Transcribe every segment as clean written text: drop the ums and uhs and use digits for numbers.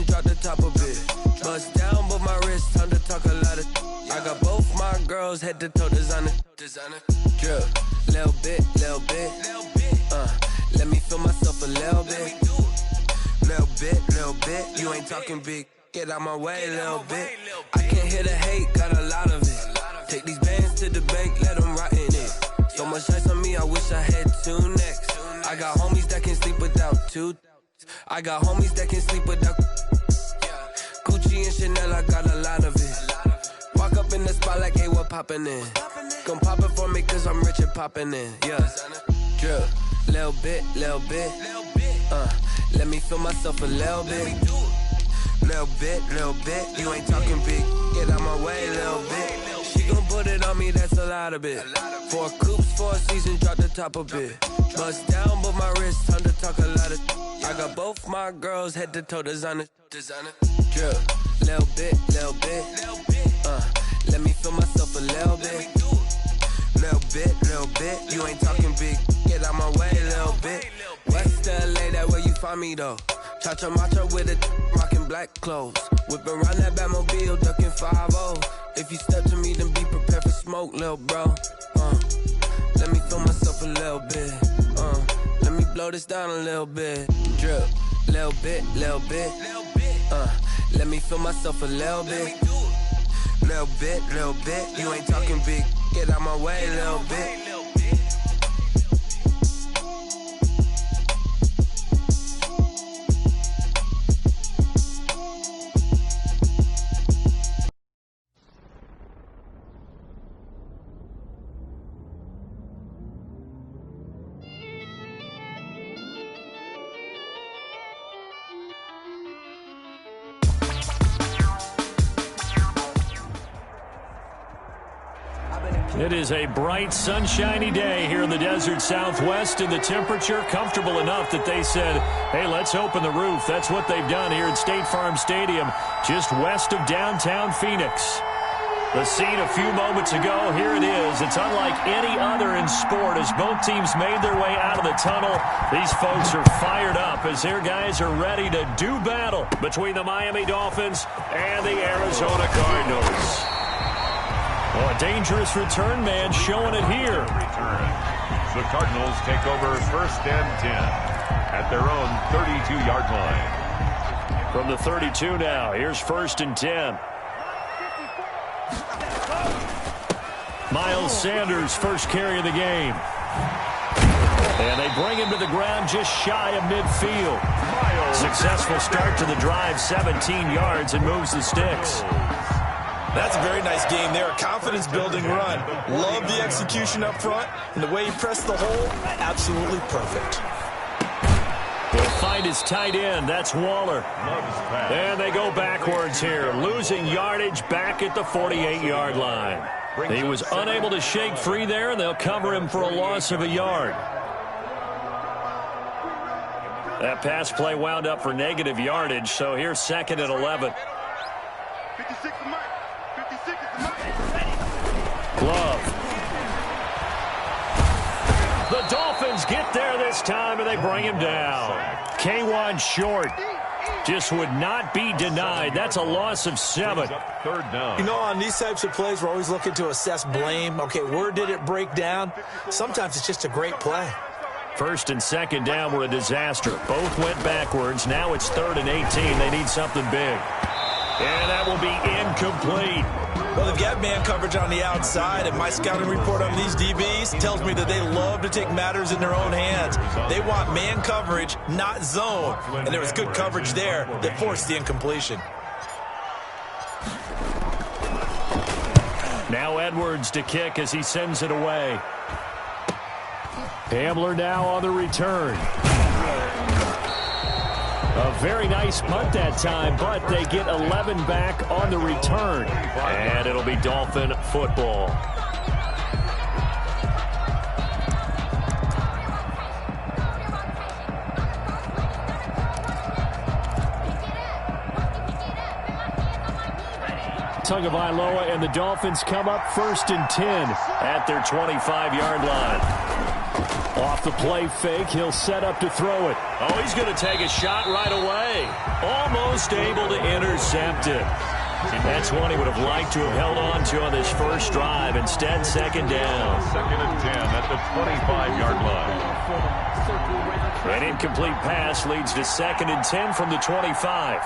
drop the top a bit. Bust down, but my wrist, time to talk a lot of. I got both my girls head to toe designer. Drip, little bit. Let me feel myself a little bit. Little bit. You ain't talking big. Get out my way, little bit. I can't hear the hate, got a lot of it. Take these bands to the bank, let them rot in it. So much ice on me, I wish I had two necks. I got homies that can sleep without two. I got homies that can sleep without. Gucci and Chanel, I got a lot of it. Walk up in the spot like, hey, what poppin' in? Gon' pop it for me, cause I'm rich and poppin' in. Yeah, drip, little bit. Let me feel myself a little bit. Little bit. You ain't talking big. Get out my way, little bit. She gon' put it on me, that's a lot of it. 4 coops, 4 seasons, drop the top a bit. Bust down, but my wrist, time to talk a lot of. I got both my girls head to toe designer. Drip, little bit. Let me feel myself a little bit. Little bit. You ain't talking big. Get out my way, little bit. West LA, that where you find me though. Cha-cha matcha with it, rockin' black clothes. Whippin' around that Batmobile, duckin' 5-0. If you step to me, then be prepared for smoke, lil' bro. Let me feel myself a little bit. Let me blow this down a little bit. Drip, little bit. Let me feel myself a little bit. Little bit. You ain't talking big. Get out my way, little bit. It is a bright, sunshiny day here in the desert Southwest, and the temperature comfortable enough that they said, hey, let's open the roof. That's what they've done here at State Farm Stadium, just west of downtown Phoenix. The scene a few moments ago, here it is. It's unlike any other in sport as both teams made their way out of the tunnel. These folks are fired up as their guys are ready to do battle between the Miami Dolphins and the Arizona Cardinals. Well, a dangerous return man showing it here. The Cardinals take over 1st and 10 at their own 32-yard line. From the 32 now, here's 1st and 10. Miles Sanders, first carry of the game. And they bring him to the ground just shy of midfield. Successful start to the drive, 17 yards, and moves the sticks. That's a very nice game there. A confidence-building run. Love the execution up front. And the way he pressed the hole, absolutely perfect. He'll find his tight end. That's Waller. And they go backwards here. Losing yardage back at the 48-yard line. He was unable to shake free there, and they'll cover him for a loss of a yard. That pass play wound up for negative yardage, so here's 2nd and 11. Glove. The Dolphins get there this time, and they bring him down. K1 short. Just would not be denied. That's a loss of 7. 3rd down. You know, on these types of plays, we're always looking to assess blame. Okay, where did it break down? Sometimes it's just a great play. 1st and 2nd down were a disaster. Both went backwards. Now it's 3rd and 18. They need something big. And that will be incomplete. Well, they've got man coverage on the outside, and my scouting report on these DBs tells me that they love to take matters in their own hands. They want man coverage, not zone. And there was good coverage there that forced the incompletion. Now Edwards to kick as he sends it away. Hamler now on the return. A very nice punt that time, but they get 11 back on the return. And it'll be Dolphin football. Tagovailoa and the Dolphins come up 1st and 10 at their 25-yard line. Off the play fake, he'll set up to throw it. Oh, he's going to take a shot right away. Almost able to intercept it. That's one he would have liked to have held on to on this first drive. Instead, second down. Second and 10 at the 25-yard line. An incomplete pass leads to second and 10 from the 25.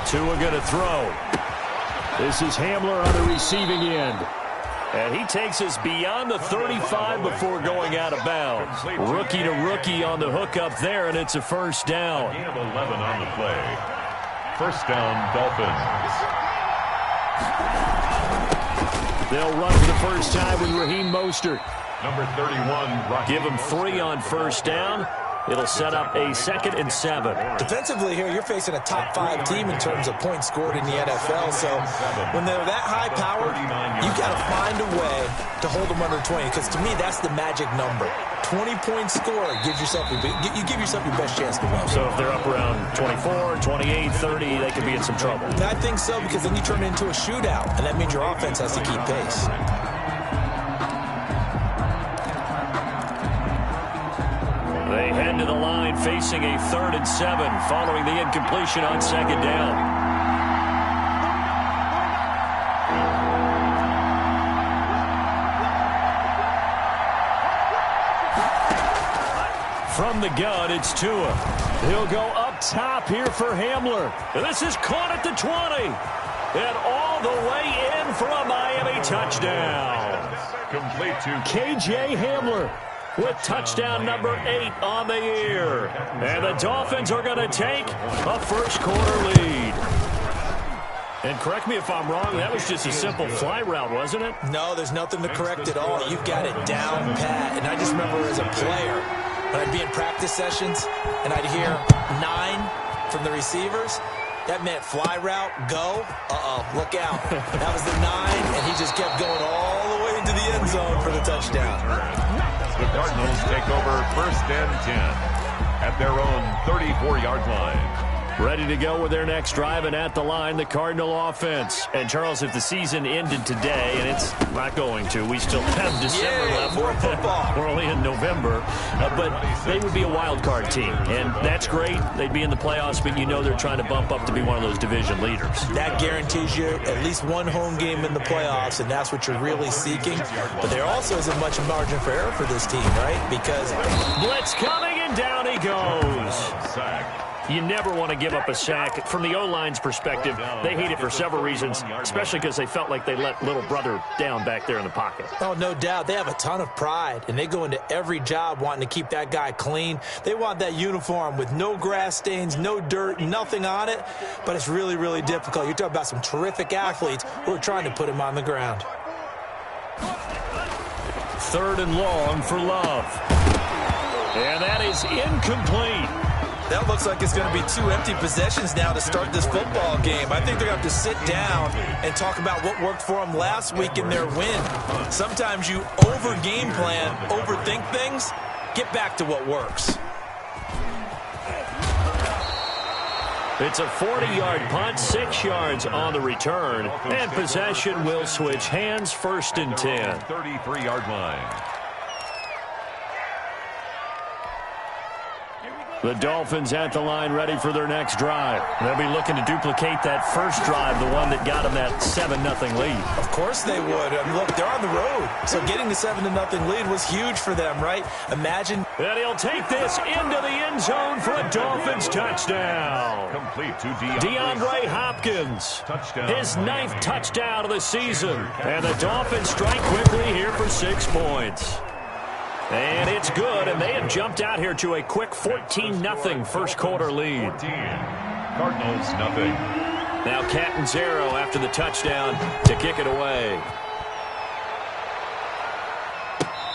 Tua going to throw. This is Hamler on the receiving end. And he takes us beyond the 35 before going out of bounds. Rookie to rookie on the hook up there, and it's a first down. Gain of 11 on the play. First down, Dolphins. They'll run for the first time with Raheem Mostert. Number 31, Give him 3 on first down. It'll set up a 2nd and 7. Defensively here, you're facing a top 5 team in terms of points scored in the NFL. So when they're that high powered, you got to find a way to hold them under 20. Because to me, that's the magic number. 20-point score gives yourself you give yourself your best chance to win. So if they're up around 24, 28, 30, they could be in some trouble. I think so, because then you turn it into a shootout, and that means your offense has to keep pace. They head to the line facing a 3rd and 7 following the incompletion on second down. From the gun, it's Tua. He'll go up top here for Hamler. This is caught at the 20. And all the way in for a Miami touchdown. complete to K.J. Hamler with touchdown number 8 on the year. And the Dolphins are going to take a first quarter lead. And correct me if I'm wrong, that was just a simple fly route, wasn't it? No, there's nothing to correct at all. You've got it down pat. And I just remember as a player, when I'd be in practice sessions and I'd hear 9 from the receivers, that meant fly route, go, look out. That was the 9, and he just kept going all the way into the end zone for the touchdown. The Cardinals take over first and 10 at their own 34-yard line. Ready to go with their next drive, and at the line, the Cardinal offense. And, Charles, if the season ended today, and it's not going to, we still have December left. More football. We're only in November. But they would be a wild card team, and that's great. They'd be in the playoffs, but you know they're trying to bump up to be one of those division leaders. That guarantees you at least one home game in the playoffs, and that's what you're really seeking. But there also isn't much margin for error for this team, right? Because blitz coming, and down he goes. Sack. You never want to give up a sack. From the O-line's perspective, they hate it for several reasons, especially because they felt like they let little brother down back there in the pocket. Oh, no doubt. They have a ton of pride, and they go into every job wanting to keep that guy clean. They want that uniform with no grass stains, no dirt, nothing on it, but it's really, really difficult. You're talking about some terrific athletes who are trying to put him on the ground. 3rd and long for Love. And that is incomplete. That looks like it's going to be 2 empty possessions now to start this football game. I think they're going to have to sit down and talk about what worked for them last week in their win. Sometimes you over-game plan, overthink things. Get back to what works. It's a 40-yard punt, 6 yards on the return, and possession will switch hands, 1st and 10. 33-yard line. The Dolphins at the line, ready for their next drive. They'll be looking to duplicate that first drive, the one that got them that 7-0 lead. Of course they would. I mean, look, they're on the road. So getting the 7-0 lead was huge for them, right? Imagine. And he'll take this into the end zone for a Dolphins touchdown. Complete to DeAndre Hopkins. Touchdown. His 9th touchdown of the season. And the Dolphins strike quickly here for 6 points. And it's good, and they have jumped out here to a quick 14-0 first quarter lead. 14. Cardinals, nothing. Now Catanzaro after the touchdown to kick it away.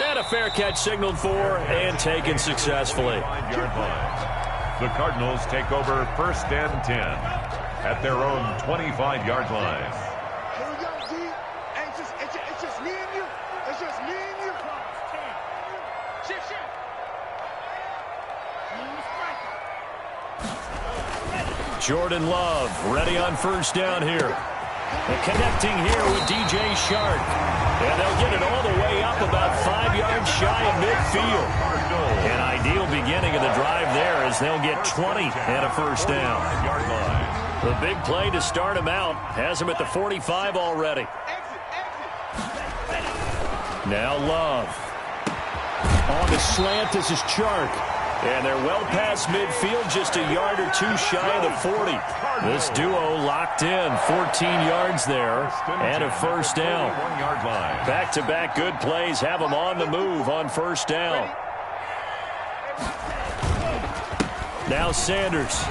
And a fair catch signaled for and taken successfully. 5-yard line. The Cardinals take over first and 10 at their own 25-yard line. Here we go, D. Hey, it's just me and you. It's just me and you. Shift. Jordan Love ready on first down here. And connecting here with DJ Shark. And they'll get it all the way up about 5 yards shy of midfield. An ideal beginning of the drive there as they'll get 20 and a first down. The big play to start him out has him at the 45 already. Now Love. On the slant, this is Chark. And they're well past midfield, just a yard or two shy of the 40. This duo locked in, 14 yards there, and a first down. Back-to-back good plays have them on the move on first down. Now Sanders.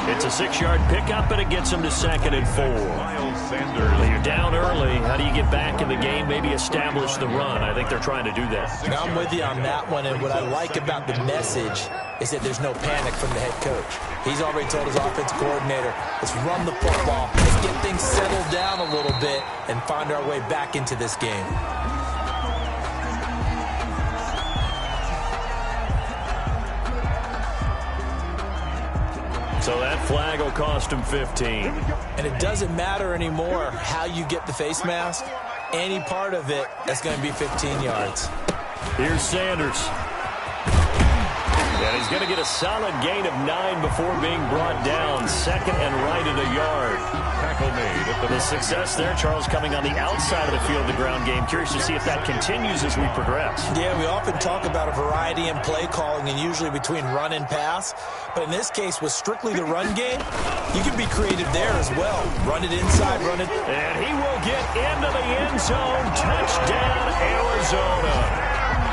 It's a 6-yard pickup, and it gets them to 2nd and 4. Well, you're down early. How do you get back in the game, maybe establish the run? I think they're trying to do that. Now I'm with you on that one, and what I like about the message is that there's no panic from the head coach. He's already told his offensive coordinator, let's run the football, let's get things settled down a little bit, and find our way back into this game. So that flag will cost him 15. And it doesn't matter anymore how you get the face mask. Any part of it, that's going to be 15 yards. Here's Sanders. And he's going to get a solid gain of 9 before being brought down. 2nd and right at a yard. Tackle made. The success there, Charles, coming on the outside of the field, the ground game. Curious to see if that continues as we progress. Yeah, we often talk about a variety in play calling and usually between run and pass. But in this case, with strictly the run game, you can be creative there as well. Run it inside, run it. And he will get into the end zone. Touchdown, Arizona.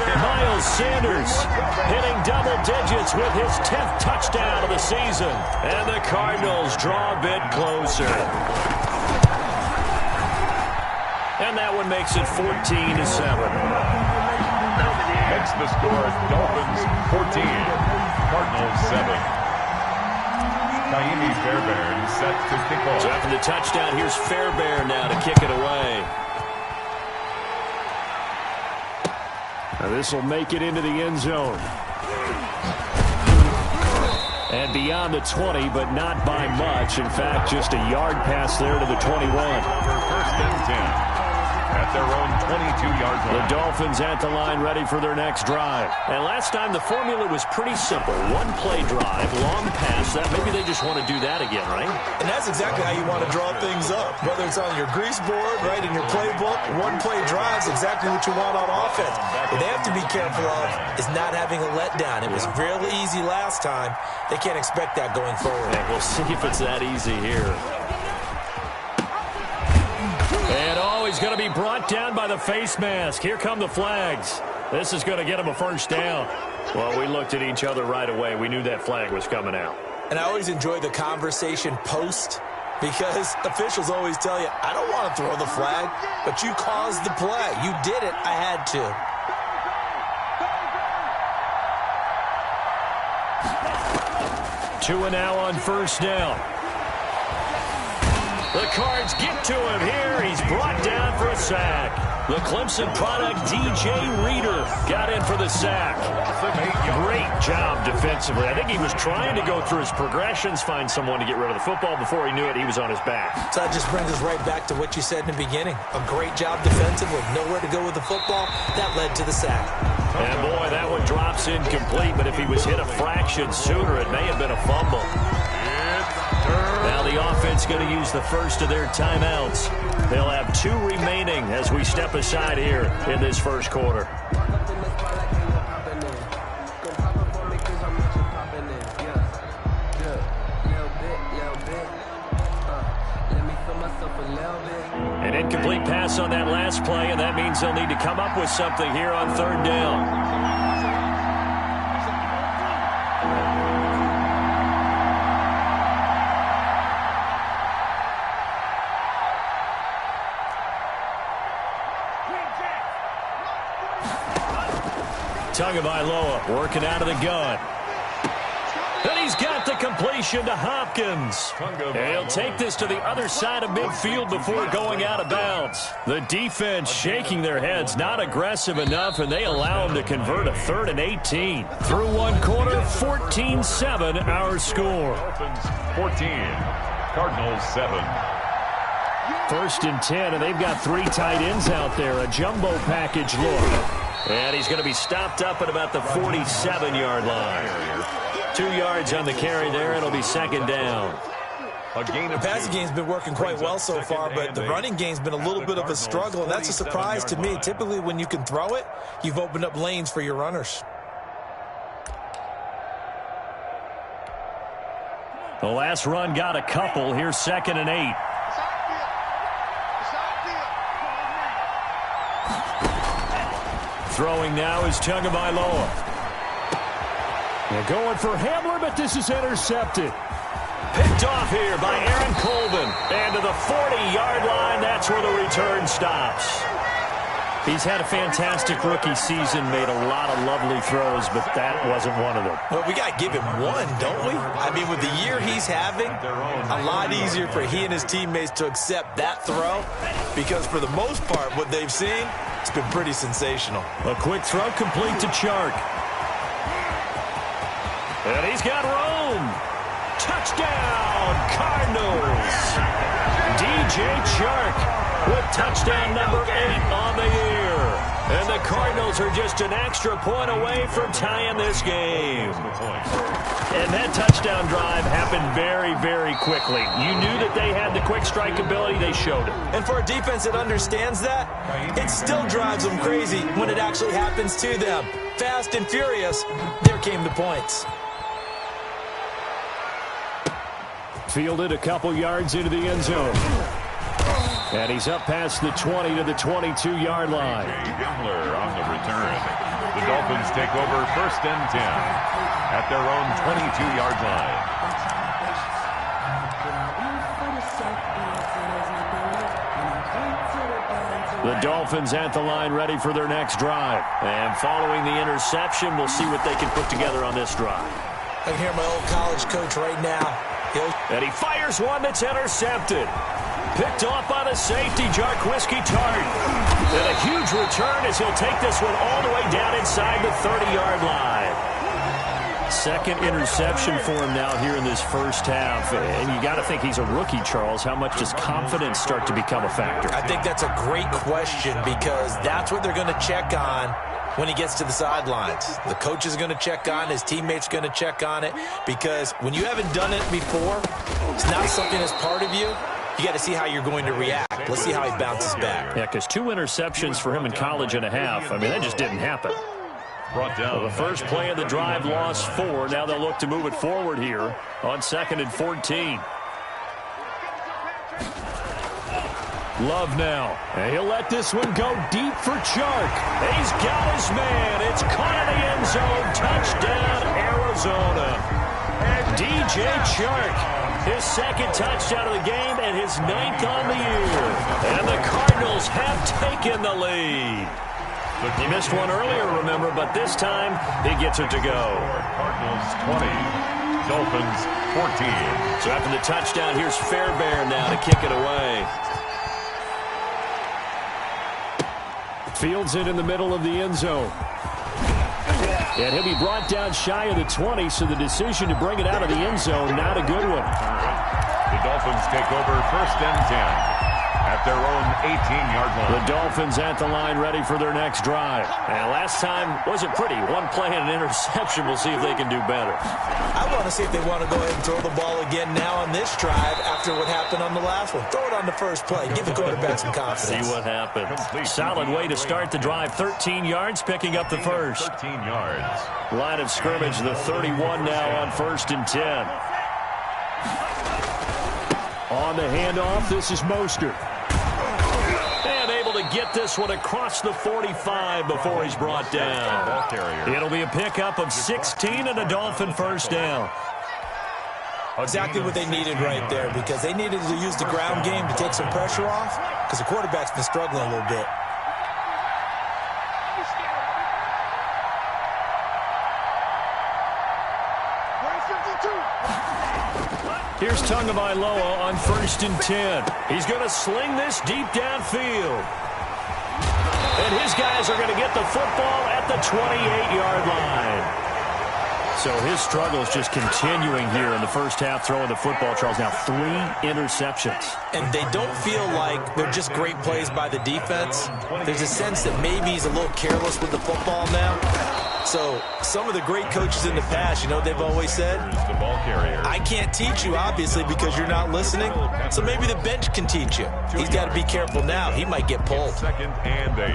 Miles Sanders hitting double digits with his 10th touchdown of the season. And the Cardinals draw a bit closer. And that one makes it 14-7. Next the score, Dolphins 14, Cardinals 7. Kaimi Fairbairn set to kick off. So after the touchdown, here's Fairbairn now to kick it away. Now this will make it into the end zone. And beyond the 20, but not by much. In fact, just a yard pass there to the 21. First and 10. At their own 22-yard line. The Dolphins at the line ready for their next drive. And last time the formula was pretty simple. One play drive, long pass. That maybe they just want to do that again, right? And that's exactly how you want to draw things up. Whether it's on your grease board, right, in your playbook, one play drive is exactly what you want on offense. What they have to be careful of is not having a letdown. It was real easy last time. They can't expect that going forward. And we'll see if it's that easy here. And he's going to be brought down by the face mask. Here come the flags. This is going to get him a first down. Well, we looked at each other right away. We knew that flag was coming out. And I always enjoy the conversation post because officials always tell you, I don't want to throw the flag, but you caused the play. You did it. I had to. 2 and now on first down. The Cards get to him here. He's brought down for a sack. The Clemson product, DJ Reader, got in for the sack. Great job defensively. I think he was trying to go through his progressions, find someone to get rid of the football. Before he knew it, he was on his back. So that just brings us right back to what you said in the beginning. A great job defensively. Nowhere to go with the football. That led to the sack. And, boy, that one drops incomplete. But if he was hit a fraction sooner, it may have been a fumble. Now the offense going to use the first of their timeouts. They'll have 2 remaining as we step aside here in this first quarter. An incomplete pass on that last play, and that means they'll need to come up with something here on third down. Tagovailoa working out of the gun. And he's got the completion to Hopkins. And he'll take this to the other side of midfield before going out of bounds. The defense shaking their heads, not aggressive enough, and they allow him to convert a 3rd and 18. Through one quarter, 14-7 our score. 14, Cardinals 7. First and 10, and they've got 3 tight ends out there. A jumbo package look. And he's going to be stopped up at about the 47-yard line. 2 yards on the carry there. It'll be second down. The passing game's been working quite well so far, but the running game's been a little bit of a struggle, and that's a surprise to me. Typically, when you can throw it, you've opened up lanes for your runners. The last run got a couple. Here's 2nd and 8. Throwing now is Tagovailoa. They're going for Hamler, but this is intercepted. Picked off here by Aaron Colvin. And to the 40-yard line, that's where the return stops. He's had a fantastic rookie season, made a lot of lovely throws, but that wasn't one of them. Well, we got to give him one, don't we? I mean, with the year he's having, a lot easier for he and his teammates to accept that throw, because for the most part, what they've seen, it's been pretty sensational. A quick throw complete to Chark. And he's got room. Touchdown, Cardinals. DJ Chark with touchdown number 8 on the year. And the Cardinals are just an extra point away from tying this game. And that touchdown drive happened very, very quickly. You knew that they had the quick strike ability. They showed it. And for a defense that understands that, it still drives them crazy when it actually happens to them. Fast and furious, there came the points. Fielded a couple yards into the end zone. And he's up past the 20 to the 22-yard line. Hamler on the return. The Dolphins take over 1st and 10 at their own 22-yard line. The Dolphins at the line ready for their next drive. And following the interception, we'll see what they can put together on this drive. I can hear my old college coach right now. And he fires one that's intercepted. Picked off by the safety, Jarquiski Tart. And a huge return as he'll take this one all the way down inside the 30-yard line. Second interception for him now here in this first half. And you got to think he's a rookie, Charles. How much does confidence start to become a factor? I think that's a great question, because that's what they're going to check on when he gets to the sidelines. The coach is going to check on, his teammates going to check on it, because when you haven't done it before, it's not something that's part of you. You got to see how you're going to react. Let's see how he bounces back. Yeah, because 2 interceptions for him in college and a half. I mean, that just didn't happen. Brought down. Well, the first play of the drive lost 4. Now they'll look to move it forward here on 2nd and 14. Love now. And he'll let this one go deep for Chark. He's got his man. It's caught in the end zone. Touchdown, Arizona. DJ Chark. His 2nd touchdown of the game and his 9th on the year. And the Cardinals have taken the lead. He missed one earlier, remember, but this time he gets it to go. Cardinals 20, Dolphins 14. So after the touchdown, here's Fairbairn now to kick it away. Fields it in the middle of the end zone. And he'll be brought down shy of the 20, so the decision to bring it out of the end zone, not a good one. The Dolphins take over 1st and 10 at their own 18-yard line. The Dolphins at the line ready for their next drive. And last time wasn't pretty. One play and an interception. We'll see if they can do better. I want to see if they want to go ahead and throw the ball again now on this drive after what happened on the last one. Throw it on the first play. Give the quarterback some confidence. See what happens. Solid way to start the drive. 13 yards, picking up the first. 13 yards. Line of scrimmage, the 31 now on 1st and 10. On the handoff, this is Mostert. And able to get this one across the 45 before he's brought down. It'll be a pickup of 16 and a Dolphin first down. Exactly what they needed right there, because they needed to use the ground game to take some pressure off, because the quarterback's been struggling a little bit. Here's Tagovailoa on 1st and 10. He's going to sling this deep downfield. And his guys are going to get the football at the 28-yard line. So his struggle is just continuing here in the first half, throwing the football, Charles. Now 3 interceptions. And they don't feel like they're just great plays by the defense. There's a sense that maybe he's a little careless with the football now. So some of the great coaches in the past, you know what they've always said? The ball carrier. I can't teach you, obviously, because you're not listening. So maybe the bench can teach you. He's got to be careful now. He might get pulled. 2nd and 8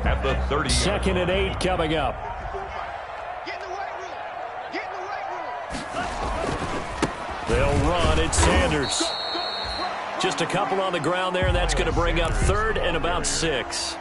at the 30. 2nd and 8 coming up. They'll run. It's Sanders. Just a couple on the ground there, and that's going to bring up 3rd and about 6.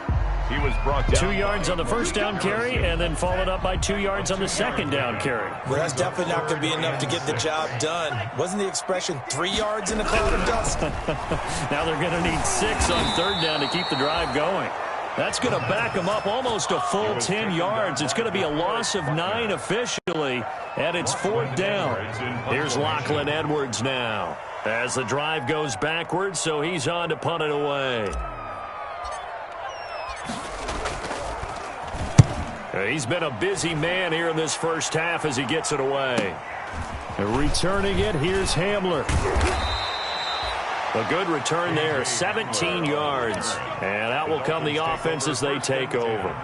He was brought down. 2 yards on the first down carry, and then followed up by 2 yards on the second down carry. Well, that's definitely not going to be enough to get the job done. Wasn't the expression 3 yards in a cloud of dust? Now they're going to need 6 on 3rd down to keep the drive going. That's going to back them up almost a full 10 yards. It's going to be a loss of 9 officially, and it's 4th down. Here's Lachlan Edwards now as the drive goes backwards, so he's on to punt it away. He's been a busy man here in this first half as he gets it away. Returning it, here's Hamler. A good return there, 17 yards. And out will come the offense as they take over.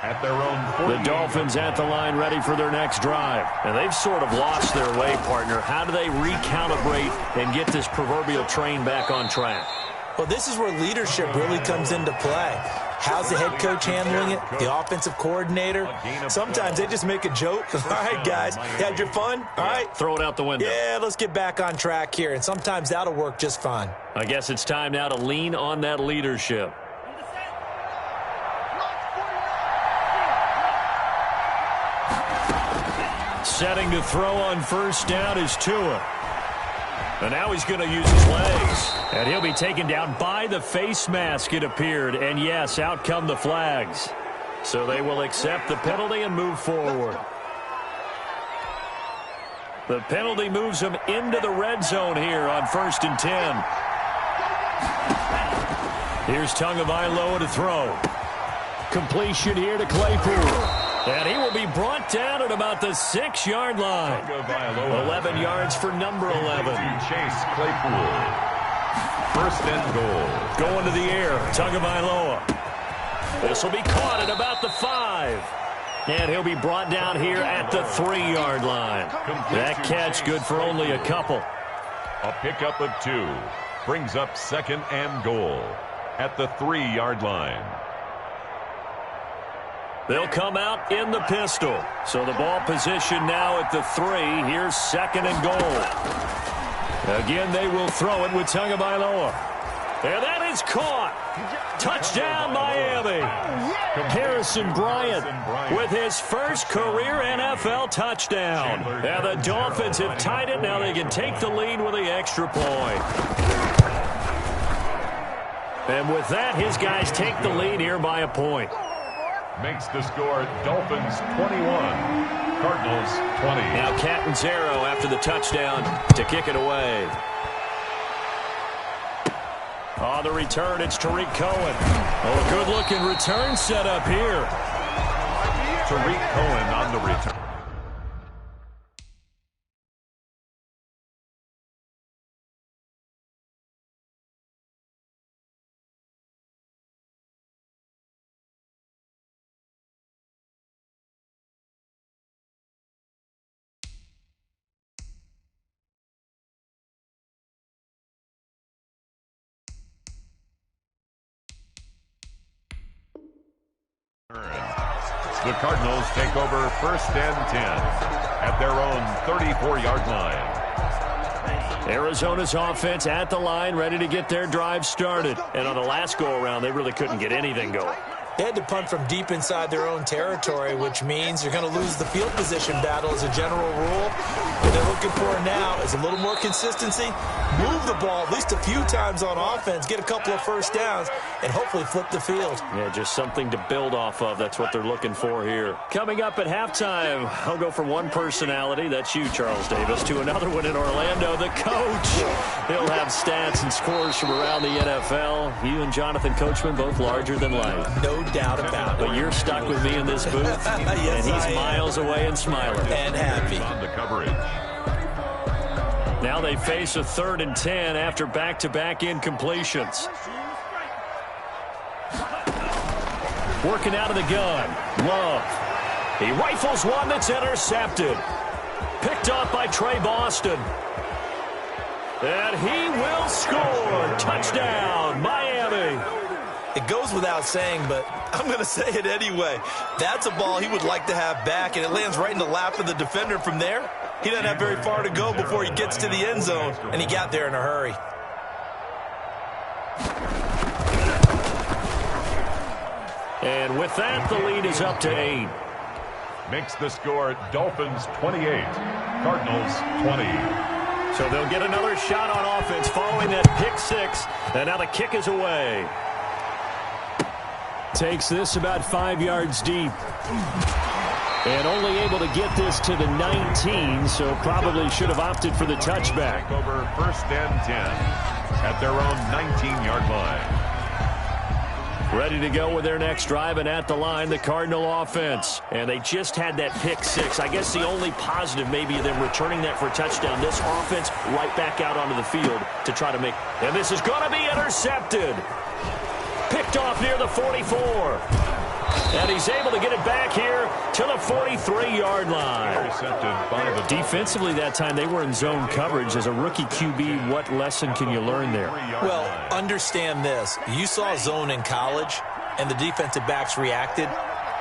At their own 40. The Dolphins at the line ready for their next drive. And they've sort of lost their way, partner. How do they recalibrate and get this proverbial train back on track? Well, this is where leadership really comes into play. How's the head coach handling it? The offensive coordinator? Sometimes they just make a joke. All right, guys, you had your fun? All right. Throw it out the window. Yeah, let's get back on track here. And sometimes that'll work just fine. I guess it's time now to lean on that leadership. Setting to throw on first down is Tua. And now he's going to use his legs. And he'll be taken down by the face mask, it appeared. And yes, out come the flags. So they will accept the penalty and move forward. The penalty moves them into the red zone here on 1st and 10. Here's Tagovailoa to throw. Completion here to Claypool. And he will be brought down at about the 6-yard line. 11 yards for number 11. Chase Claypool. 1st and goal. Going to the air, Tagovailoa. This will be caught at about the 5. And he'll be brought down here at the 3-yard line. That catch good for only a couple. A pickup of 2. Brings up 2nd and goal at the 3-yard line. They'll come out in the pistol. So the ball position now at the 3. Here's 2nd and goal. Again, they will throw it with Tagovailoa. And that is caught. Touchdown, Miami. Harrison Bryant with his first career NFL touchdown. And the Dolphins have tied it. Now they can take the lead with the extra point. And with that, his guys take the lead here by a point. Makes the score Dolphins 21, Cardinals 20. Now Catanzaro after the touchdown to kick it away. On the return, it's Tariq Cohen. Oh, a good-looking return set up here. Tariq Cohen on the return. The Cardinals take over 1st and 10 at their own 34-yard line. Arizona's offense at the line, ready to get their drive started. And on the last go-around, they really couldn't get anything going. They had to punt from deep inside their own territory, which means you're going to lose the field position battle as a general rule. What they're looking for now is a little more consistency, move the ball at least a few times on offense, get a couple of first downs, and hopefully flip the field. Yeah, just something to build off of. That's what they're looking for here. Coming up at halftime, I'll go from one personality, that's you, Charles Davis, to another one in Orlando, the coach. He'll have stats and scores from around the NFL. You and Jonathan Coachman both larger than life. No doubt about it. But you're stuck with me in this booth, yes, and he's miles away and smiling. And happy. On the coverage. Now they face a 3rd and 10 after back-to-back incompletions. Working out of the gun. Love. He rifles one that's intercepted. Picked off by Trey Boston. And he will score. Touchdown, Miami. It goes without saying, but I'm going to say it anyway. That's a ball he would like to have back, and it lands right in the lap of the defender from there. He doesn't have very far to go before he gets to the end zone, and he got there in a hurry. And with that, the lead is up to 8. Makes the score Dolphins 28, Cardinals 20. So they'll get another shot on offense following that pick 6. And now the kick is away. Takes this about 5 yards deep. And only able to get this to the 19, so probably should have opted for the touchback. Over 1st and 10 at their own 19-yard line. Ready to go with their next drive, and at the line, the Cardinal offense. And they just had that pick 6. I guess the only positive maybe them returning that for a touchdown. This offense right back out onto the field to try to make. And this is going to be intercepted. Picked off near the 44. And he's able to get it back here to the 43-yard line. Intercepted by the Defensively that time, they were in zone coverage. As a rookie QB, what lesson can you learn there? Well, understand this. You saw zone in college, and the defensive backs reacted,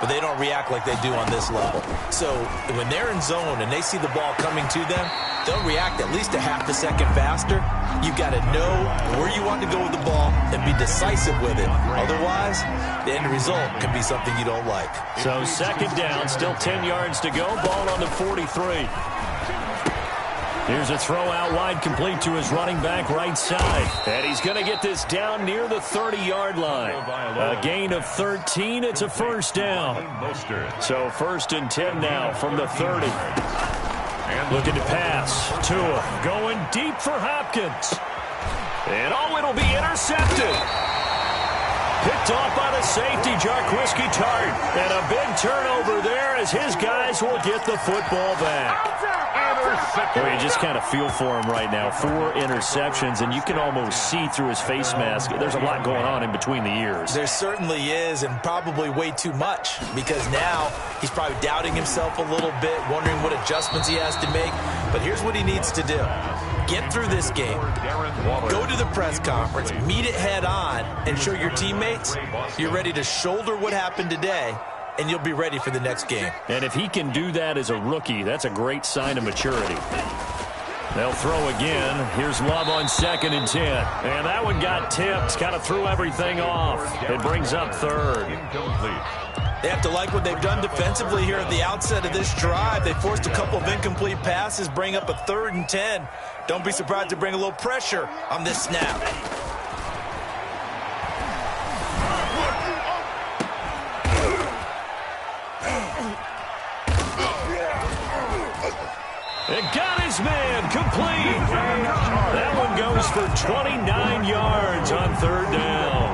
but they don't react like they do on this level. So when they're in zone and they see the ball coming to them, they'll react at least a half a second faster. You've got to know where you want to go with the ball and be decisive with it. Otherwise, the end result can be something you don't like. So 2nd down, still 10 yards to go. Ball on the 43. Here's a throw out wide, complete to his running back right side. And he's going to get this down near the 30-yard line. A gain of 13. It's a 1st down. So 1st and 10 now from the 30. Looking to pass. Tua going deep for Hopkins. And it'll be intercepted. Picked off by the safety, Jarquiski Tart. And a big turnover there as his guys will get the football back. Well, you just kind of feel for him right now. 4 interceptions, and you can almost see through his face mask. There's a lot going on in between the ears. There certainly is, and probably way too much, because now he's probably doubting himself a little bit, wondering what adjustments he has to make. But here's what he needs to do. Get through this game. Go to the press conference, meet it head on, and show your teammates you're ready to shoulder what happened today, and you'll be ready for the next game. And if he can do that as a rookie, that's a great sign of maturity. They'll throw again. Here's Love on 2nd and 10. And that one got tipped. Kind of threw everything off. It brings up 3rd. They have to like what they've done defensively here at the outset of this drive. They forced a couple of incomplete passes, bring up a 3rd and 10. Don't be surprised to bring a little pressure on this snap. It got his man complete. That one goes for 29 yards on 3rd down.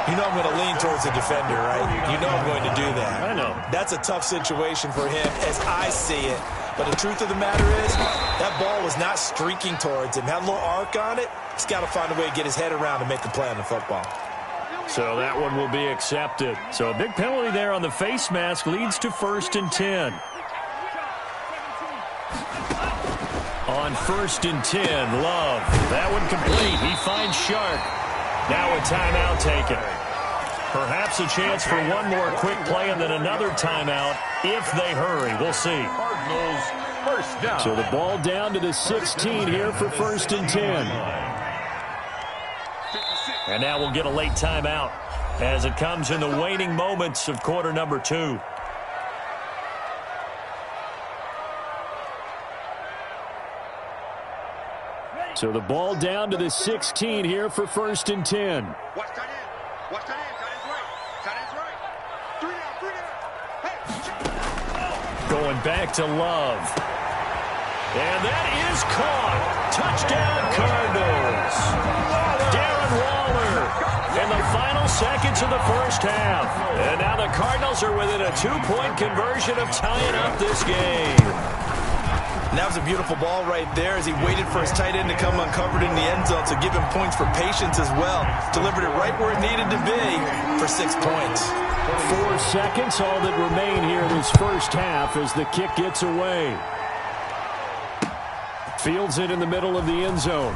You know I'm going to lean towards the defender, right? You know I'm going to do that. I know. That's a tough situation for him as I see it. But the truth of the matter is, that ball was not streaking towards him. Had a little arc on it. He's got to find a way to get his head around and make a play on the football. So that one will be accepted. So a big penalty there on the face mask leads to 1st and 10. On 1st and 10, Love. That one complete. He finds Shark. Now a timeout taken. Perhaps a chance for one more quick play and then another timeout if they hurry. We'll see. Cardinals 1st down. So the ball down to the 16 here for 1st and 10. And now we'll get a late timeout as it comes in the waning moments of quarter number 2. So the ball down to the 16 here for 1st and 10. Watch tight end. Watch tight end. Tight end's right. Tight end's right. 3 down. Hey. Going back to Love. And that is caught. Touchdown, Cardinals. Darren Waller in the final seconds of the first half. And now the Cardinals are within a 2-point conversion of tying up this game. And that was a beautiful ball right there as he waited for his tight end to come uncovered in the end zone, so give him points for patience as well. Delivered it right where it needed to be for 6 points. 4 seconds, all that remain here in this first half as the kick gets away. Fields it in the middle of the end zone.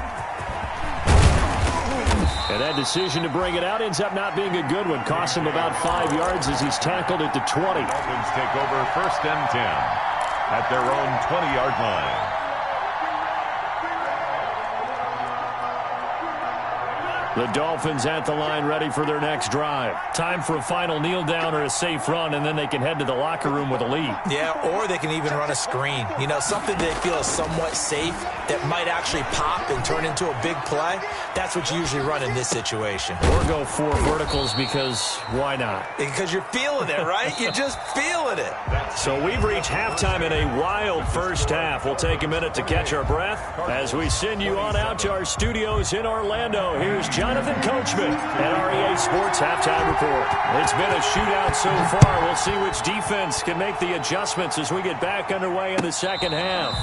And that decision to bring it out ends up not being a good one. Costs him about 5 yards as he's tackled at the 20. Dolphins take over 1st and 10 at their own 20-yard line. The Dolphins at the line ready for their next drive. Time for a final kneel down or a safe run, and then they can head to the locker room with a lead. Yeah, or they can even run a screen. You know, something they feel is somewhat safe that might actually pop and turn into a big play. That's what you usually run in this situation. Or go 4 verticals because why not? Because you're feeling it, right? You're just feeling it. So we've reached halftime in a wild first half. We'll take a minute to catch our breath as we send you on out to our studios in Orlando. Here's Jonathan Coachman at REA Sports Halftime Report. It's been a shootout so far. We'll see which defense can make the adjustments as we get back underway in the second half.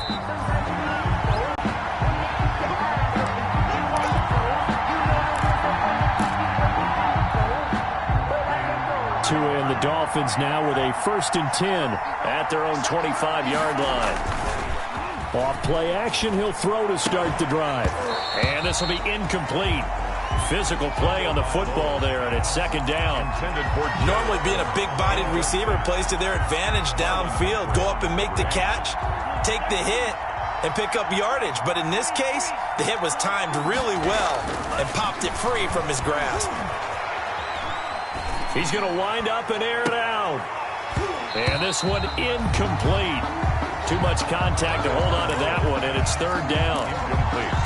Tua and the Dolphins now with a 1st and 10 at their own 25-yard line. Off play action, he'll throw to start the drive. And this will be incomplete. Physical play on the football there, and it's 2nd down. Normally being a big-bodied receiver plays to their advantage downfield. Go up and make the catch, take the hit, and pick up yardage. But in this case, the hit was timed really well and popped it free from his grasp. He's going to wind up and air it out. And this one incomplete. Too much contact to hold on to that one, and it's 3rd down.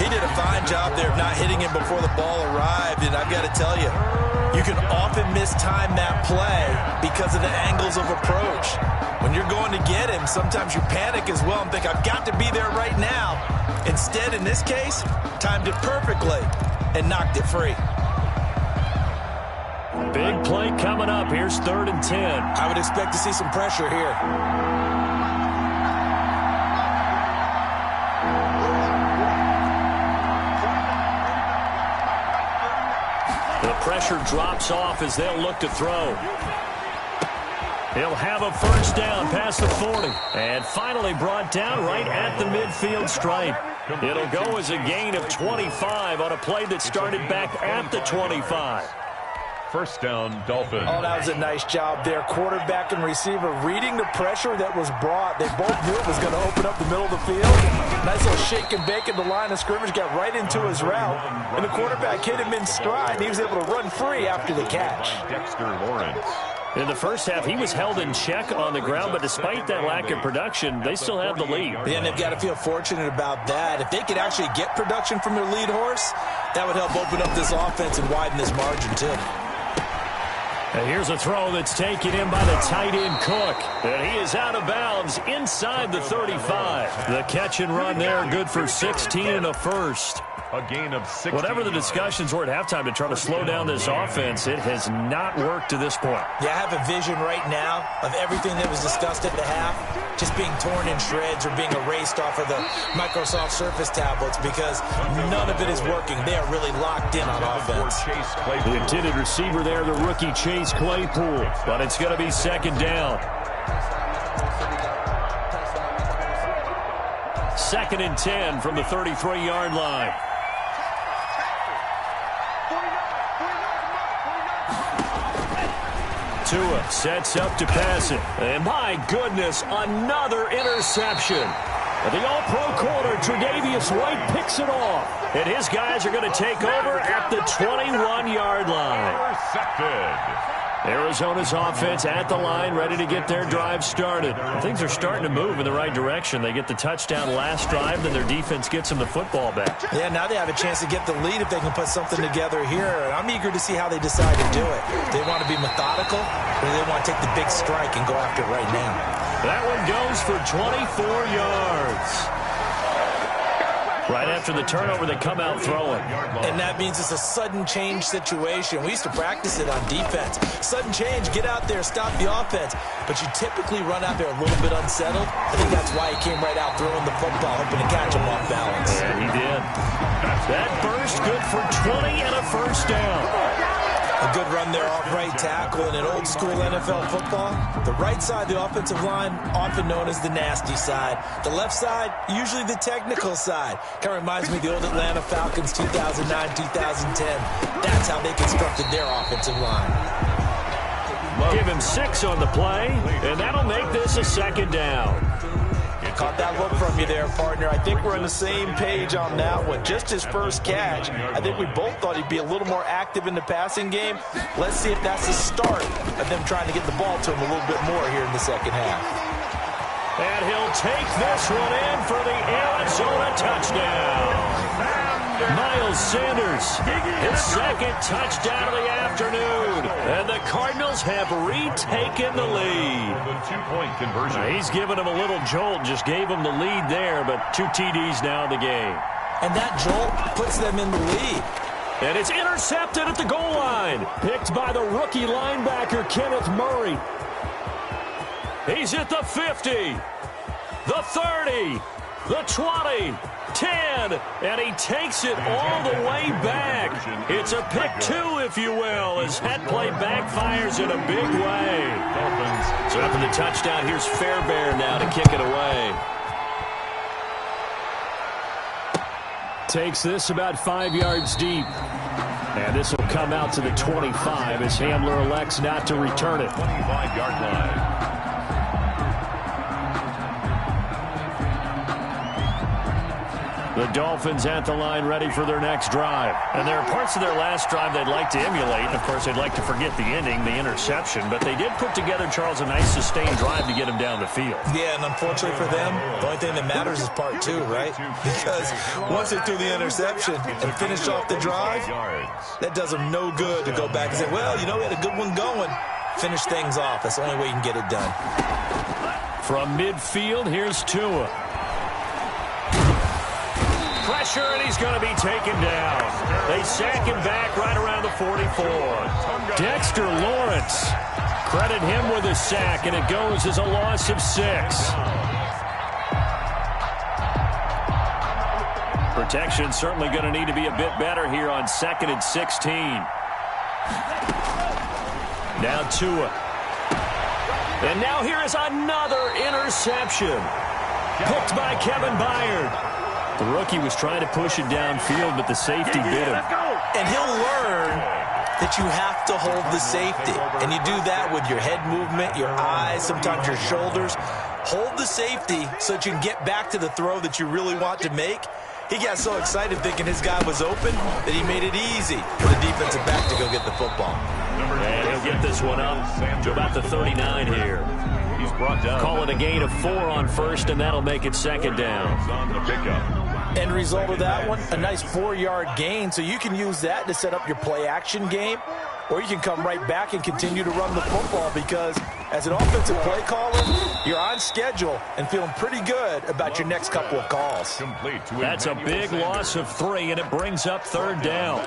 He did a fine job there of not hitting him before the ball arrived, and I've got to tell you, you can often mistime that play because of the angles of approach. When you're going to get him, sometimes you panic as well and think, I've got to be there right now. Instead, in this case, timed it perfectly and knocked it free. Big play coming up. Here's 3rd and 10. I would expect to see some pressure here. The pressure drops off as they'll look to throw. He'll have a 1st down past the 40. And finally brought down right at the midfield stripe. It'll go as a gain of 25 on a play that started back at the 25. 1st down, Dolphins. Oh, that was a nice job there. Quarterback and receiver reading the pressure that was brought. They both knew it was going to open up the middle of the field. Nice little shake and bake at the line of scrimmage. Got right into his route. And the quarterback hit him in stride. And he was able to run free after the catch. Dexter Lawrence. In the first half, he was held in check on the ground, but despite that lack of production, they still have the lead. Yeah, and they've got to feel fortunate about that. If they could actually get production from their lead horse, that would help open up this offense and widen this margin, too. And here's a throw that's taken in by the tight end Cook. And he is out of bounds inside the 35. The catch and run there, good for 16 and a 1st. A gain of 6. Whatever the discussions were at halftime to try to slow down this offense, it has not worked to this point. Yeah, I have a vision right now of everything that was discussed at the half just being torn in shreds or being erased off of the Microsoft Surface tablets because none of it is working. They are really locked in on offense. The intended receiver there, the rookie Chase Claypool, but it's going to be 2nd down. 2nd and 10 from the 33-yard line. Tua sets up to pass it. And my goodness, another interception. The all-pro corner, Tre'Davious White, picks it off. And his guys are going to take over at the 21-yard line. Intercepted. Arizona's offense at the line, ready to get their drive started. Things are starting to move in the right direction. They get the touchdown last drive, then their defense gets them the football back. Yeah, now they have a chance to get the lead if they can put something together here. And I'm eager to see how they decide to do it. Do they want to be methodical, or do they want to take the big strike and go after it right now? That one goes for 24 yards. Right after the turnover, they come out throwing. And that means it's a sudden change situation. We used to practice it on defense. Sudden change, get out there, stop the offense. But you typically run out there a little bit unsettled. I think that's why he came right out throwing the football, hoping to catch him off balance. Yeah, he did. That burst good for 20 and a first down. A good run there off right tackle. In an old school NFL football, the right side, the offensive line, often known as the nasty side. The left side, usually the technical side. Kind of reminds me of the old Atlanta Falcons 2009, 2010. That's how they constructed their offensive line. Give him 6 on the play, and that'll make this a second down. Caught that look from you there, partner. I think we're on the same page on that one. Just his first catch. I think we both thought he'd be a little more active in the passing game. Let's see if that's the start of them trying to get the ball to him a little bit more here in the second half. And he'll take this one in for the Arizona touchdown. Miles Sanders, his second touchdown of the afternoon. And the Cardinals have retaken the lead. The two-point conversion. Now, he's given him a little jolt, just gave him the lead there, but 2 TDs now in the game. And that jolt puts them in the lead. And it's intercepted at the goal line. Picked by the rookie linebacker, Kenneth Murray. He's at the 50, the 30, the 20, 10, and he takes it all the way back. It's a pick 2, if you will, as that play backfires in a big way. So after the touchdown, here's Fairbairn now to kick it away. Takes this about 5 yards deep. And this will come out to the 25 as Hamler elects not to return it. 25-yard line. The Dolphins at the line ready for their next drive. And there are parts of their last drive they'd like to emulate. And, of course, they'd like to forget the ending, the interception. But they did put together, Charles, a nice sustained drive to get him down the field. Yeah, and unfortunately for them, the only thing that matters is part 2, right? Because once they threw the interception and finished off the drive, that does them no good to go back and say, well, you know, we had a good one going. Finish things off. That's the only way you can get it done. From midfield, here's Tua. Pressure, and he's going to be taken down. They sack him back right around the 44. Dexter Lawrence. Credit him with a sack, and it goes as a loss of 6. Protection certainly going to need to be a bit better here on 2nd and 16. Now Tua. And now here is another interception. Picked by Kevin Byard. The rookie was trying to push it downfield, but the safety bit him. And he'll learn that you have to hold the safety. And you do that with your head movement, your eyes, sometimes your shoulders. Hold the safety so that you can get back to the throw that you really want to make. He got so excited thinking his guy was open that he made it easy for the defensive back to go get the football. And he'll get this one up to about the 39 here. He's brought down. Call it a gain of 4 on first, and that'll make it second down. On the pickup. End result of that one, a nice 4-yard gain. So you can use that to set up your play-action game, or you can come right back and continue to run the football because as an offensive play caller, you're on schedule and feeling pretty good about your next couple of calls. That's a big loss of 3, and it brings up 3rd down.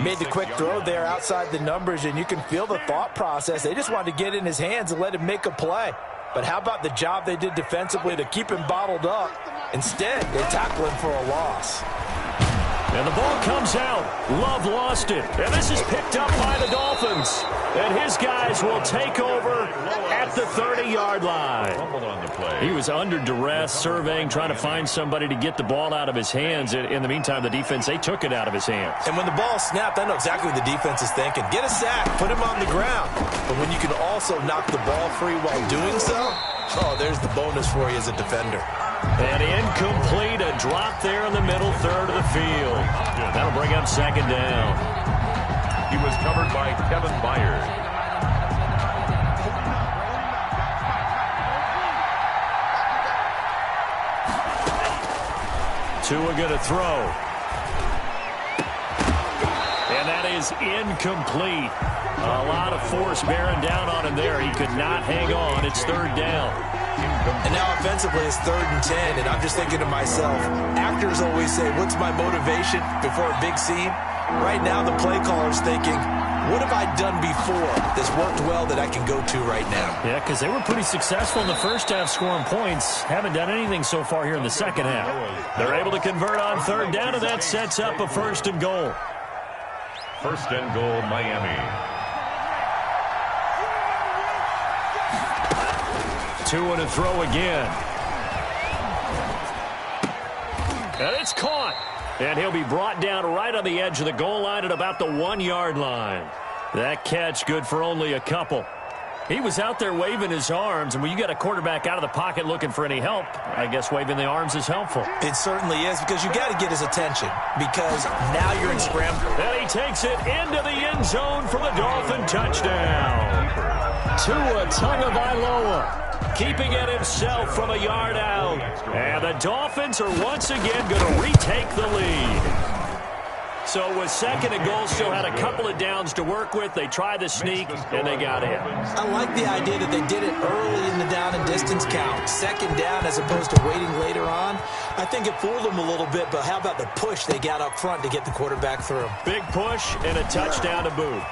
Made the quick throw there outside the numbers, and you can feel the thought process. They just wanted to get in his hands and let him make a play. But how about the job they did defensively to keep him bottled up? Instead, they tackle him for a loss. And the ball comes out. Love lost it. And this is picked up by the Dolphins. And his guys will take over at the 30-yard line. He was under duress, surveying, trying to find somebody to get the ball out of his hands. In the meantime, the defense, they took it out of his hands. And when the ball snapped, I know exactly what the defense is thinking. Get a sack, put him on the ground. But when you can also knock the ball free while doing so, oh, there's the bonus for you as a defender. And incomplete, a drop there in the middle third of the field. That'll bring up 2nd down. He was covered by Kevin Byard. Tua going to throw. And that is incomplete. A lot of force bearing down on him there. He could not hang on. It's 3rd down. And now offensively it's 3rd and 10, and I'm just thinking to myself, actors always say, what's my motivation before a big scene? Right now the play caller's thinking, what have I done before that's worked well that I can go to right now? Yeah, because they were pretty successful in the first half scoring points. Haven't done anything so far here in the second half. They're able to convert on 3rd down, and that sets up a 1st and goal. 1st and goal, Miami. 2 and a throw again. And it's caught. And he'll be brought down right on the edge of the goal line at about the 1-yard line. That catch good for only a couple. He was out there waving his arms, and when you got a quarterback out of the pocket looking for any help, I guess waving the arms is helpful. It certainly is, because you got to get his attention, because now you're in scramble. And he takes it into the end zone for the Dolphin touchdown. Tua Tagovailoa keeping it himself from a yard out. And the Dolphins are once again going to retake the lead. So with 2nd and goal, still had a couple of downs to work with. They tried to sneak, and they got in. I like the idea that they did it early in the down and distance count. 2nd down as opposed to waiting later on. I think it fooled them a little bit, but how about the push they got up front to get the quarterback through? Big push and a touchdown to boot.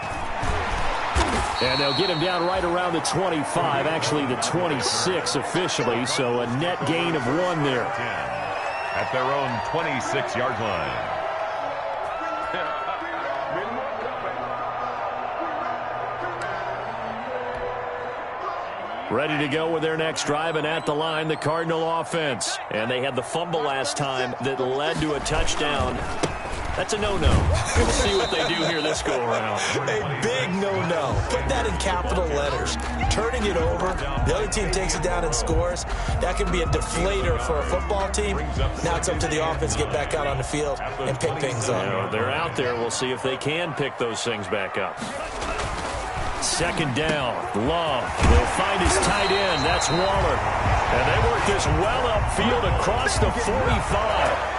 And they'll get him down right around the 25, actually the 26 officially, so a net gain of 1 there. At their own 26-yard line. Ready to go with their next drive, and at the line, the Cardinal offense. And they had the fumble last time that led to a touchdown. That's a no-no. We'll see what they do here this go-around. A big no-no. Put that in capital letters. Turning it over, the other team takes it down and scores. That can be a deflator for a football team. Now it's up to the offense to get back out on the field and pick things up. Yeah, they're out there. We'll see if they can pick those things back up. 2nd down. Love will find his tight end. That's Waller. And they work this well upfield across the 45.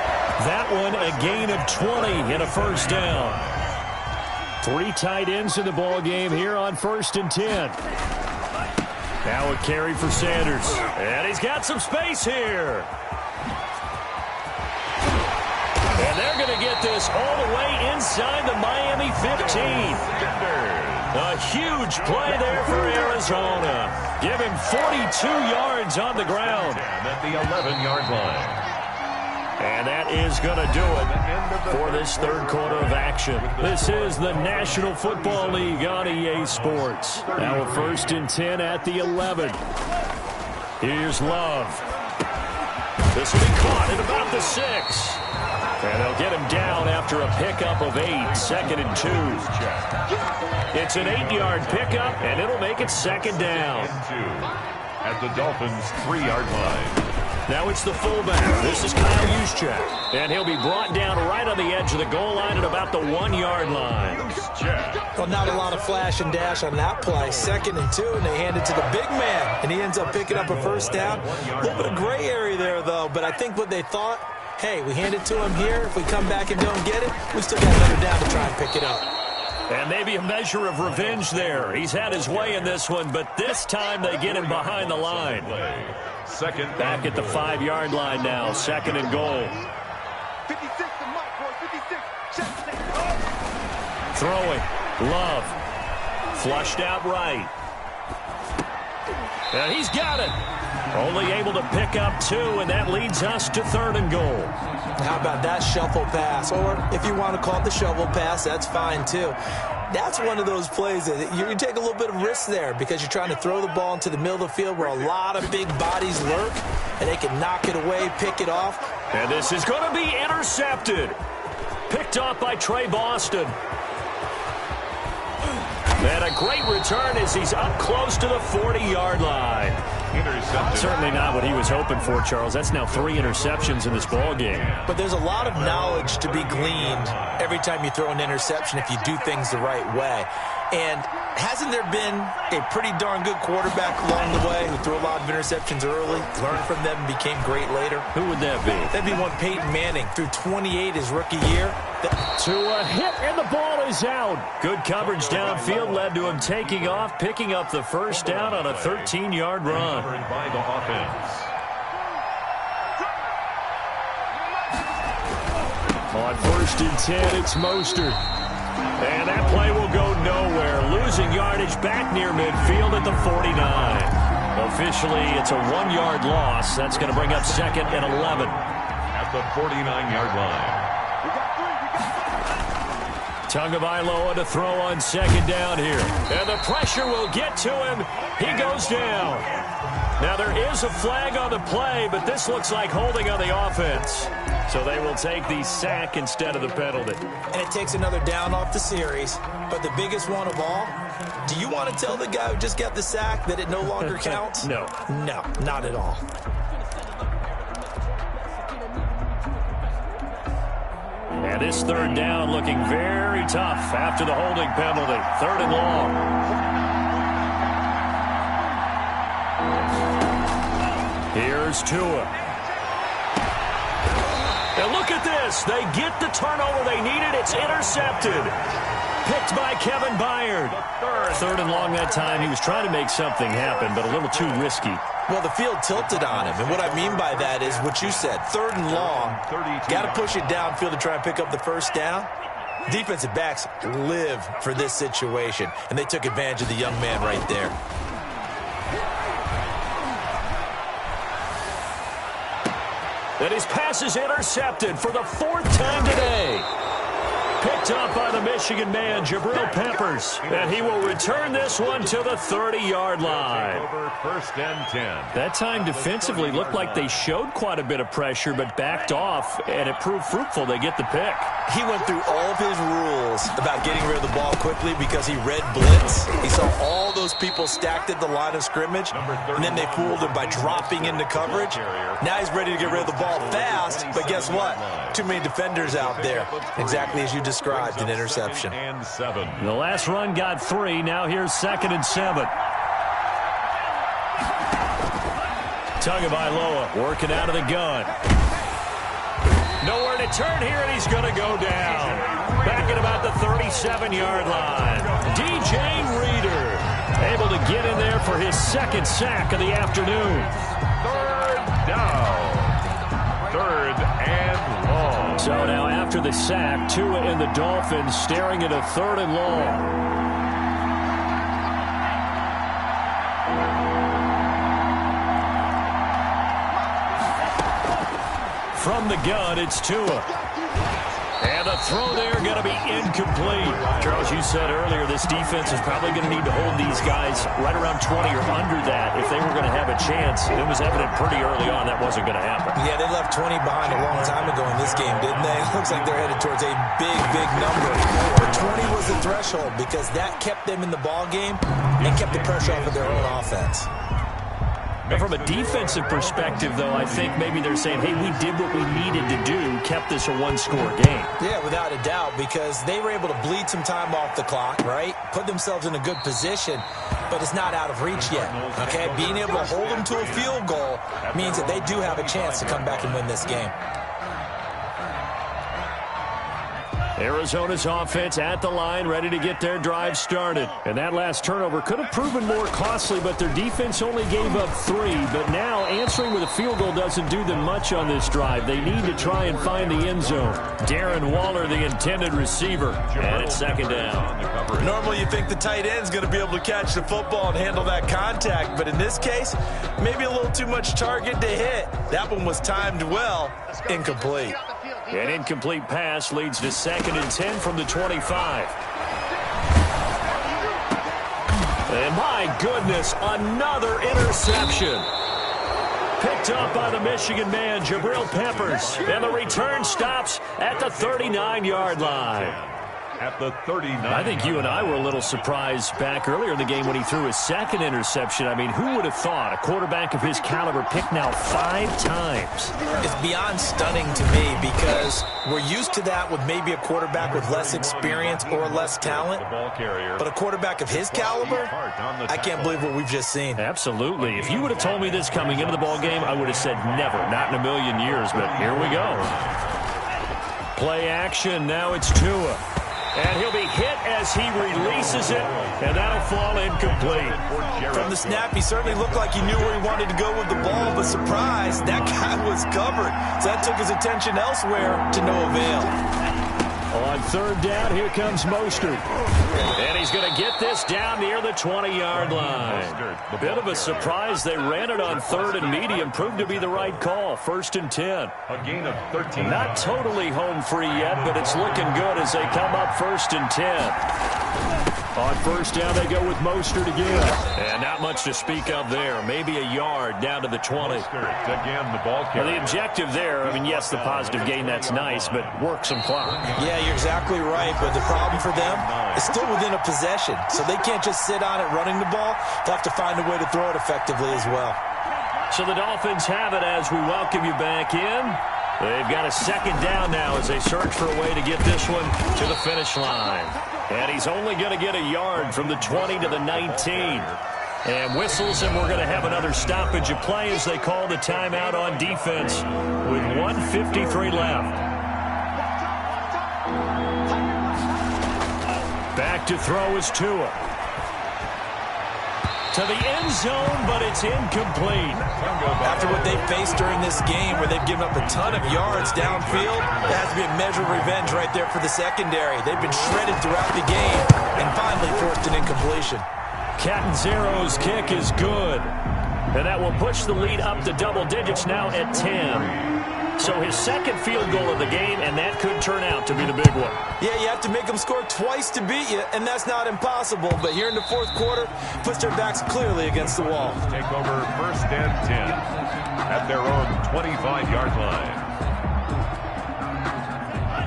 That one a gain of 20 and a 1st down. 3 tight ends in the ball game here on 1st and 10. Now a carry for Sanders. And he's got some space here. And they're going to get this all the way inside the Miami 15. A huge play there for Arizona. Give him 42 yards on the ground. At the 11-yard line. And that is going to do it for this 3rd quarter of action. This is the National Football League on EA Sports. Now a 1st and 10 at the 11. Here's Love. This will be caught at about the 6. And they'll get him down after a pickup of 8. 2nd and 2. It's an 8-yard pickup, and it'll make it 2nd down. At the Dolphins' 3-yard line. Now it's the fullback. This is Kyle Juszczyk. And he'll be brought down right on the edge of the goal line at about the 1-yard line. Well, not a lot of flash and dash on that play. 2nd and 2, and they hand it to the big man. And he ends up picking up a 1st down. A little bit of gray area there, though. But I think what they thought, hey, we hand it to him here. If we come back and don't get it, we still got another down to try and pick it up. And maybe a measure of revenge there. He's had his way in this one, but this time they get him behind the line. Back at the 5-yard line now. 2nd and goal. 56 to Mike, boy. 56. Throwing. Love. Flushed out right. And he's got it. Only able to pick up 2, and that leads us to 3rd and goal. How about that shuffle pass? Or if you want to call it the shovel pass, that's fine too. That's one of those plays that you take a little bit of risk there because you're trying to throw the ball into the middle of the field where a lot of big bodies lurk, and they can knock it away, pick it off. And this is going to be intercepted. Picked off by Trey Boston. And a great return as he's up close to the 40-yard line. Certainly not what he was hoping for, Charles. That's now 3 interceptions in this ball game. But there's a lot of knowledge to be gleaned every time you throw an interception if you do things the right way. And hasn't there been a pretty darn good quarterback along the way who threw a lot of interceptions early, learned from them, and became great later? Who would that be? That'd be one Peyton Manning, threw 28 his rookie year. To a hit, and the ball is out. Good coverage downfield led to him taking off, picking up the first down on a 13-yard run. By the offense. On 1st and 10, it's Mostert. And that play will go nowhere. Losing yardage back near midfield at the 49. Officially, it's a 1-yard loss. That's going to bring up 2nd and 11. At the 49-yard line. Tagovailoa to throw on 2nd down here. And the pressure will get to him. He goes down. Now, there is a flag on the play, but this looks like holding on the offense. So they will take the sack instead of the penalty. And it takes another down off the series. But the biggest one of all, do you want to tell the guy who just got the sack that it no longer counts? No. No, not at all. And this 3rd down looking very tough after the holding penalty. 3rd and long. Here's Tua. And look at this. They get the turnover they needed. It's intercepted. Picked by Kevin Byard. 3rd and long that time. He was trying to make something happen, but a little too risky. Well, the field tilted on him. And what I mean by that is what you said. 3rd and long. Got to push it downfield to try and pick up the first down. Defensive backs live for this situation. And they took advantage of the young man right there. And his pass is intercepted for the 4th time today. Picked up by the Michigan man, Jabril Peppers. And he will return this one to the 30-yard line. Over 1st and 10. That time defensively looked like they showed quite a bit of pressure, but backed off, and it proved fruitful. They get the pick. He went through all of his rules about getting rid of the ball quickly because he read blitz. He saw all those people stacked at the line of scrimmage, and then they fooled him by dropping into coverage. Now he's ready to get rid of the ball fast, but guess what? Too many defenders out there. Exactly as you described, an interception. The last run got 3. Now here's 2nd and 7. Tagovailoa working out of the gun. Nowhere to turn here, and he's going to go down. Back at about the 37-yard line. DJ Reader able to get in there for his 2nd sack of the afternoon. 3rd down. 3rd and long. So now after the sack, Tua and the Dolphins staring at a 3rd and long. From the gun, it's Tua. And the throw there going to be incomplete. Charles, you said earlier this defense is probably going to need to hold these guys right around 20 or under that if they were going to have a chance. It was evident pretty early on that wasn't going to happen. Yeah, they left 20 behind a long time ago in this game, didn't they? It looks like they're headed towards a big, big number. But 20 was the threshold because that kept them in the ball game and kept the pressure off of their own offense. But from a defensive perspective, though, I think maybe they're saying, hey, we did what we needed to do, kept this a one-score game. Yeah, without a doubt, because they were able to bleed some time off the clock, right? Put themselves in a good position, but it's not out of reach yet, okay? Being able to hold them to a field goal means that they do have a chance to come back and win this game. Arizona's offense at the line, ready to get their drive started. And that last turnover could have proven more costly, but their defense only gave up 3. But now answering with a field goal doesn't do them much on this drive. They need to try and find the end zone. Darren Waller, the intended receiver, and it's 2nd down. Normally you think the tight end's going to be able to catch the football and handle that contact, but in this case, maybe a little too much target to hit. That one was timed well, incomplete. An incomplete pass leads to 2nd and 10 from the 25. And my goodness, another interception. Picked up by the Michigan man, Jabril Peppers. And the return stops at the 39-yard line. at the 39. I think you and I were a little surprised back earlier in the game when he threw his second interception. I mean, who would have thought a quarterback of his caliber picked now 5 times? It's beyond stunning to me because we're used to that with maybe a quarterback with less experience or less talent. But a quarterback of his caliber, I can't believe what we've just seen. Absolutely. If you would have told me this coming into the ball game, I would have said never, not in a million years. But here we go. Play action. Now it's Tua. And he'll be hit as he releases it, and that'll fall incomplete. From the snap, he certainly looked like he knew where he wanted to go with the ball, but surprise, that guy was covered. So that took his attention elsewhere to no avail. On third down, here comes Mostert. And he's going to get this down near the 20-yard line. A bit of a surprise. They ran it on third and medium. Proved to be the right call. 1st and 10. A gain of 13. Not totally home free yet, but it's looking good as they come up 1st and 10. On first down, they go with Mostert again. And not much to speak of there. Maybe a yard down to the 20. Again, the ball carrier. The objective there, I mean, yes, the positive gain, that's nice, but work some clock. Yeah, you're exactly right, but the problem for them is still within a possession. So they can't just sit on it running the ball. They'll have to find a way to throw it effectively as well. So the Dolphins have it as we welcome you back in. They've got a second down now as they search for a way to get this one to the finish line. And he's only going to get a yard from the 20 to the 19. And whistles, and we're going to have another stoppage of play as they call the timeout on defense with 1:53 left. Back to throw is Tua. To the end zone, but it's incomplete. After what they faced during this game where they've given up a ton of yards downfield, there has to be a measure of revenge right there for the secondary. They've been shredded throughout the game and finally forced an incompletion. Catanzaro's kick is good. And that will push the lead up to double digits now at 10. So his second field goal of the game, and that could turn out to be the big one. Yeah, you have to make them score twice to beat you, and that's not impossible. But here in the fourth quarter, puts their backs clearly against the wall. Take over 1st and 10 at their own 25-yard line.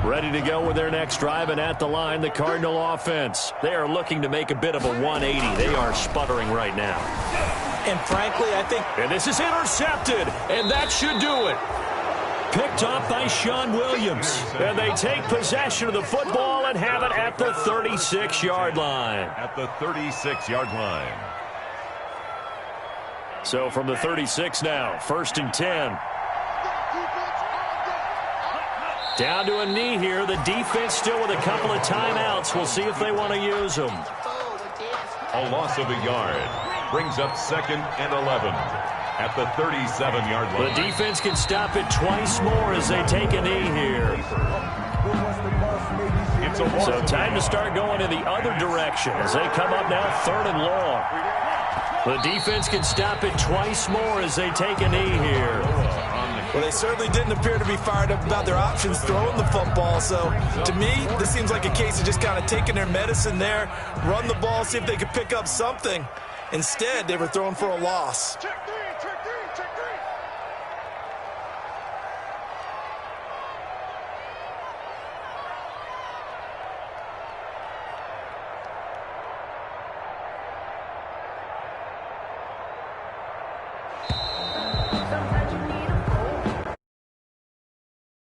Ready to go with their next drive, and at the line, the Cardinal offense. They are looking to make a bit of a 180. They are sputtering right now. And frankly, I think... And this is intercepted, and that should do it. Picked off by Sean Williams. And they take possession of the football and have it at the 36-yard line. At the 36-yard line. So from the 36 now, 1st and 10. Down to a knee here. The defense still with a couple of timeouts. We'll see if they want to use them. A loss of a yard brings up 2nd and 11. At the 37-yard line. The defense can stop it twice more as they take a knee here. So time to start going in the other direction as they come up now 3rd and long. The defense can stop it twice more as they take a knee here. Well, they certainly didn't appear to be fired up about their options throwing the football. So, to me, this seems like a case of just kind of taking their medicine there, run the ball, see if they could pick up something. Instead, they were throwing for a loss.